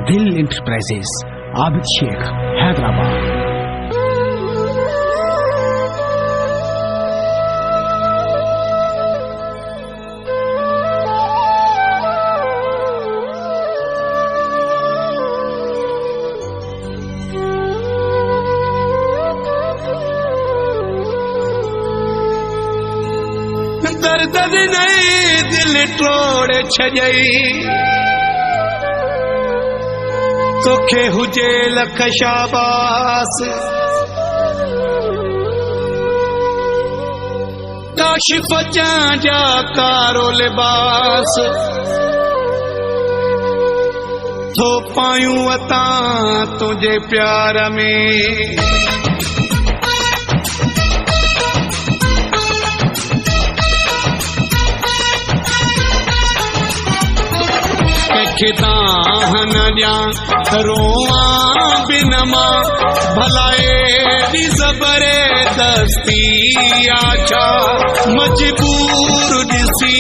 दिल एंटरप्राइजेस, आबिद शेख, हैदराबाद। दर्द नहीं दिल तोड़े छजई, तोखे हुजे लख शाबास, काशिफ जा कारो लिबास, थो पायूं अता तुझे प्यार में। दाहन ॾियां रोआं बिनमा, भलाए दी ज़बरदस्ती आछा, मजबूर ॾिसी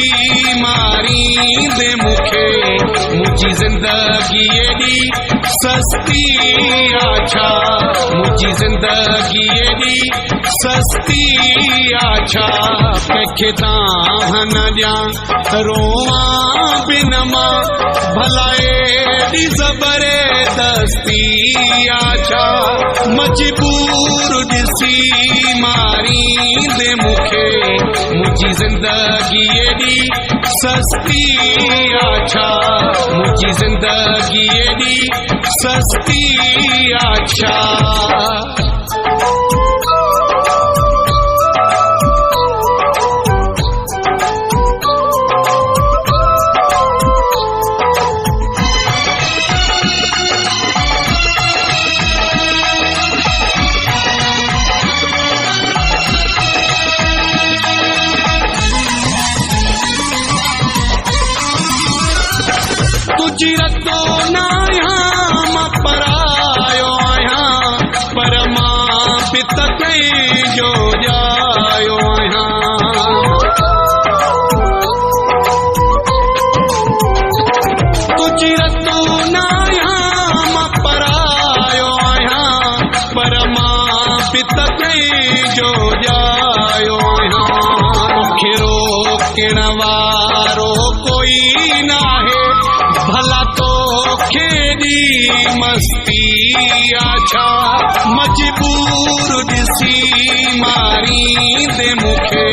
मारींदे मूंखे, मुंहिंजी ज़िंदगी एॾी सस्ती आछा, मुंहिंजी ज़िंदगी एॾी सस्ती आछा, कंहिंखे दाहन ॾियां रोआं बिनमा, भलाए दी ज़बरदस्ती आछा, मजबूर ॾिसी मारींदे मूंखे, मुंहिंजी ज़िंदगी एॾी सस्ती आछा, मुंहिंजी ज़िंदगी एॾी सस्ती आछा। गुजरतो न आहियां मां परायो आहियां, पर मां पित कंहिंजो ॼायो आहियां। गुजरतो न आहियां मां परायो आहियां, पर मां पित कंहिंजो ॼायो आहियां। मूंखे रोकण वारो कोई नाहे, भला तोखे दी मस्ती आछा, मजबूर ॾिसी मारींदे मूंखे,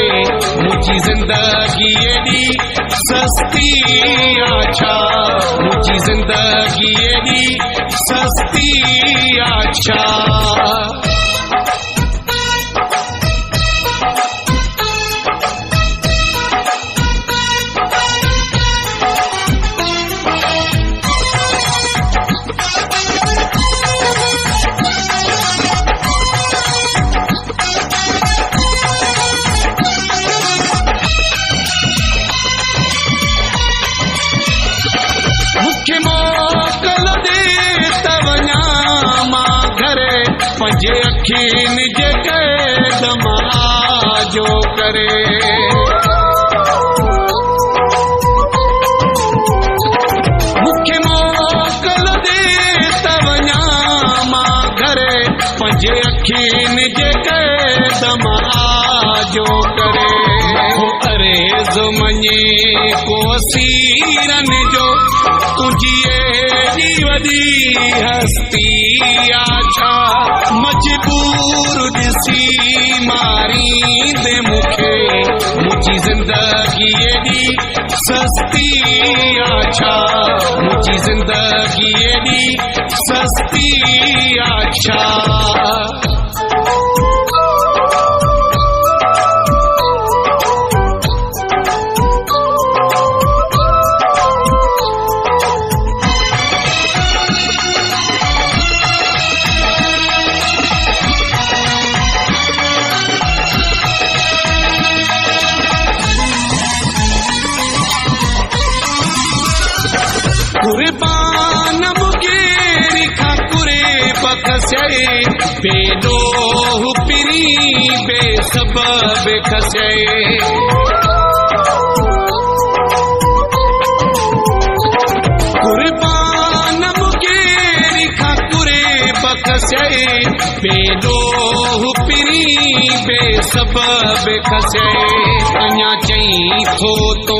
मुंहिंजी ज़िंदगी एॾी सस्ती आछा, मुंहिंजी ज़िंदगी एॾी सस्ती आछा। मोकल दे त वञां मां घरे, पंहिंजे अखियुनि जे क़ैद मां जो करे। मूंखे मोकल दे त वञां मां घरे, पंहिंजे अखियुनि जे क़ैद मां जो करे। अरे जो मञे को सीरनि जो, तुझी एॾी वॾी हस्ती आछा, मजबूर ॾिसी मारींदे मूंखे, मुंहिंजी ज़िंदगी एॾी सस्ती आछा, मुंहिंजी ज़िंदगी एॾी सस्ती आछा। कुर्बान मुगेरी खाकुरे बखसे, बेदोह पिरी बेसबब खसे। कुर्बान मुगे बखसे बेडोह पिरी बेसबब खसे अञा चई थो तो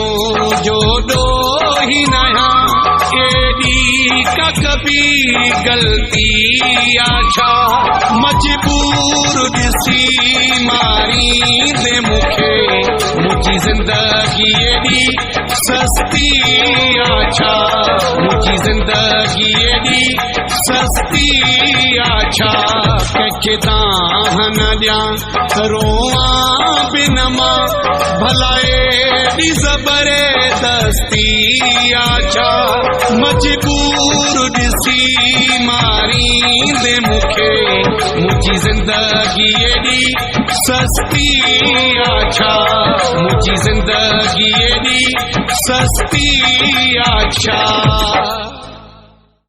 जो डोही नया एडी का कभी गलती आछा मजबूर दिसी मारी दे मुखे मुझी जिंदगी एडी सस्ती आछा मुझी जिंदगी एडी सस्ती आछा के दाहन दिया रोआ बिनमा भलाए दी जबरदस्ती आछा मजबूर दिसी मारी दे मुखे मुझी जिंदगी एडी सस्ती आछा मुझी जिंदगी एडी सस्ती आछा।